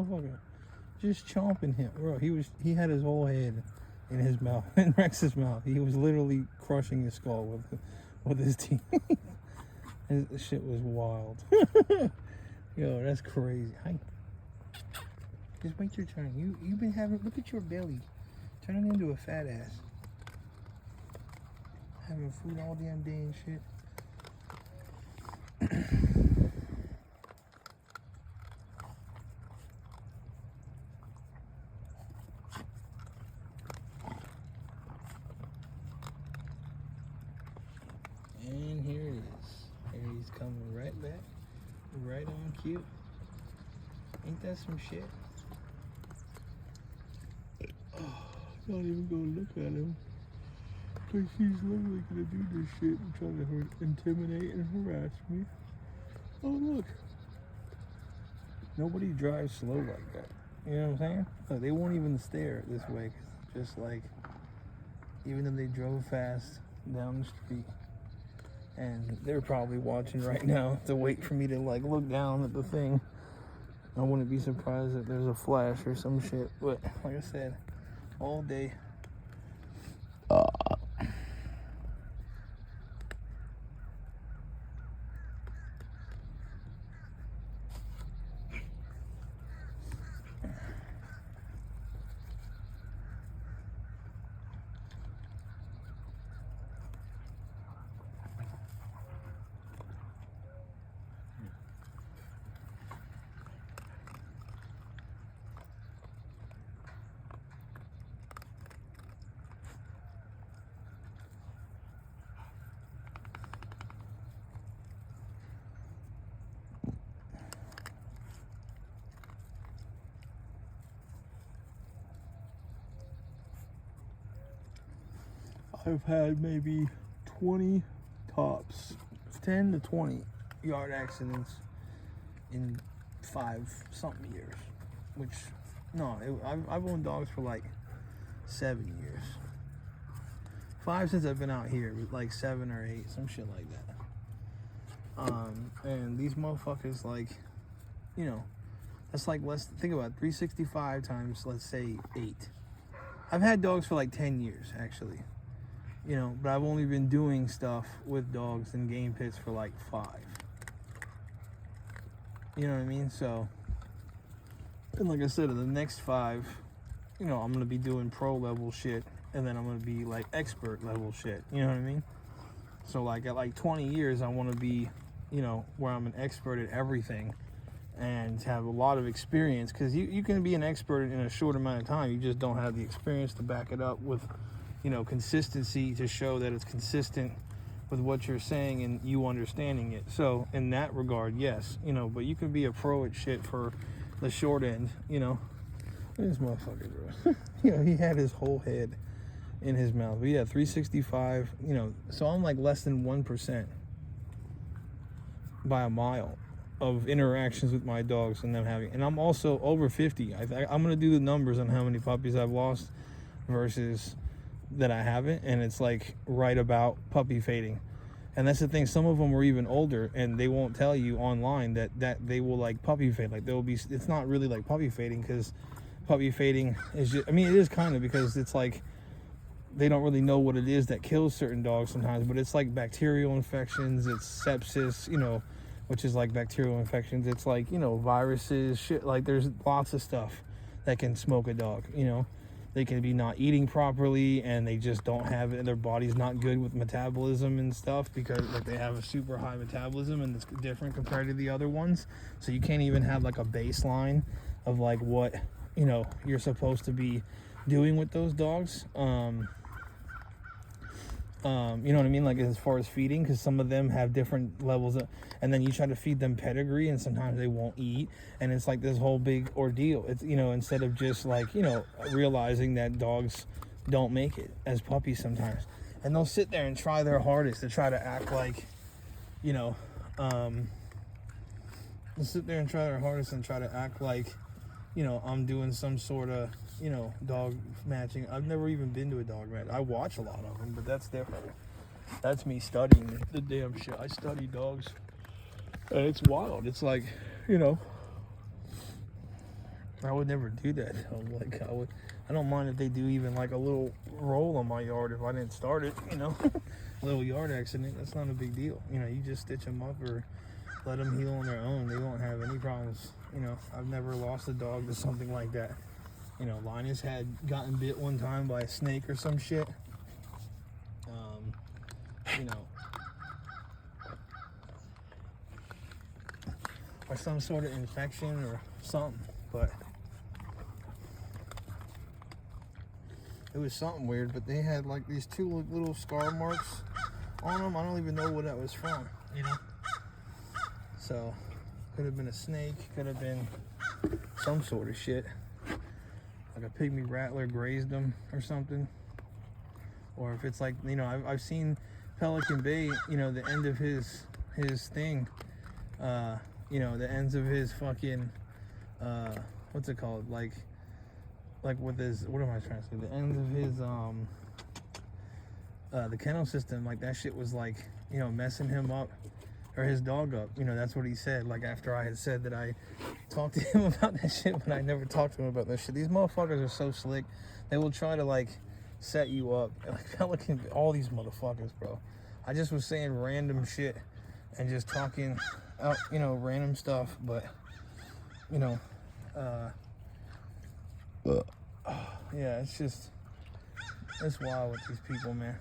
Motherfucker, just chomping him, bro. He had his whole head in his mouth, in Rex's mouth. He was literally crushing his skull with his teeth. This shit was wild. Yo, that's crazy. Hi. Just wait your turn. You've been having, look at your belly, turning into a fat ass. Having food all damn day and shit. And here it is. Here he's coming right back. Right on cue. Ain't that some shit? Oh, not even gonna look at him. Because he's literally gonna do this shit and try to intimidate and harass me. Oh, look. Nobody drives slow like that. You know what I'm saying? Look, they won't even stare this way. Just like, even if they drove fast down the street. And they're probably watching right now to wait for me to like look down at the thing. I wouldn't be surprised if there's a flash or some shit. But like I said, all day. I've had maybe 20 tops, 10 to 20 yard accidents in 5-something years. Which, no, I've owned dogs for like 7 years. 5 since I've been out here, like 7 or 8, some shit like that. And these motherfuckers, like, you know, that's like, let's think about it, 365 times, let's say 8. I've had dogs for like 10 years, actually. You know, but I've only been doing stuff with dogs in game pits for like 5. You know what I mean? So, and like I said, in the next 5, you know, I'm going to be doing pro level shit. And then I'm going to be like expert level shit. You know what I mean? So like at like 20 years, I want to be, you know, where I'm an expert at everything. And have a lot of experience. Because you can be an expert in a short amount of time. You just don't have the experience to back it up with, you know, consistency to show that it's consistent with what you're saying and you understanding it. So in that regard, yes, you know, but you can be a pro at shit for the short end, you know. This motherfucker, bro. You know, he had his whole head in his mouth. But yeah, 365, you know, so I'm like less than 1% by a mile of interactions with my dogs and them having, and I'm also over 50. I'm gonna do the numbers on how many puppies I've lost versus that I haven't, and it's like right about puppy fading. And that's the thing, some of them were even older and they won't tell you online that they will like puppy fade. Like they'll be, it's not really like puppy fading, because puppy fading is just, I mean, it is kind of, because it's like they don't really know what it is that kills certain dogs sometimes, but it's like bacterial infections, it's sepsis, you know, which is like bacterial infections, it's like, you know, viruses, shit, like there's lots of stuff that can smoke a dog, you know. They can be not eating properly, and they just don't have it. Their body's not good with metabolism and stuff, because like they have a super high metabolism and it's different compared to the other ones. So you can't even have like a baseline of like what, you know, you're supposed to be doing with those dogs. You know what I mean? Like as far as feeding, because some of them have different levels of, and then you try to feed them pedigree and sometimes they won't eat, and it's like this whole big ordeal. It's, you know, instead of just like, you know, realizing that dogs don't make it as puppies sometimes, and they'll sit there and try their hardest to try to act like, you know, they'll sit there and try their hardest and try to act like, you know, I'm doing some sort of, you know, dog matching. I've never even been to a dog match. I watch a lot of them, but that's different. That's me studying the damn shit. I study dogs. And it's wild. It's like, you know, I would never do that though. Like I don't mind if they do even like a little roll on my yard if I didn't start it, you know. A little yard accident, that's not a big deal. You know, you just stitch them up or let them heal on their own. They won't have any problems. You know, I've never lost a dog to something like that. You know, Linus had gotten bit one time by a snake or some shit. You know, or some sort of infection or something, but it was something weird. But they had like these two little scar marks on them. I don't even know what that was from, you know. So could have been a snake, could have been some sort of shit, like a pygmy rattler grazed them or something. Or if it's like, you know, I've seen Pelican Bay, you know, the end of his thing, you know, the ends of his fucking, what's it called? Like with his, what am I trying to say? The ends of his, the kennel system, like that shit was like, you know, messing him up, or his dog up. You know, that's what he said. Like after I had said that I talked to him about that shit, but I never talked to him about that shit. These motherfuckers are so slick. They will try to like set you up. Like Pelican, all these motherfuckers, bro. I just was saying random shit and just talking out, you know, random stuff, but you know, yeah, it's wild with these people, man.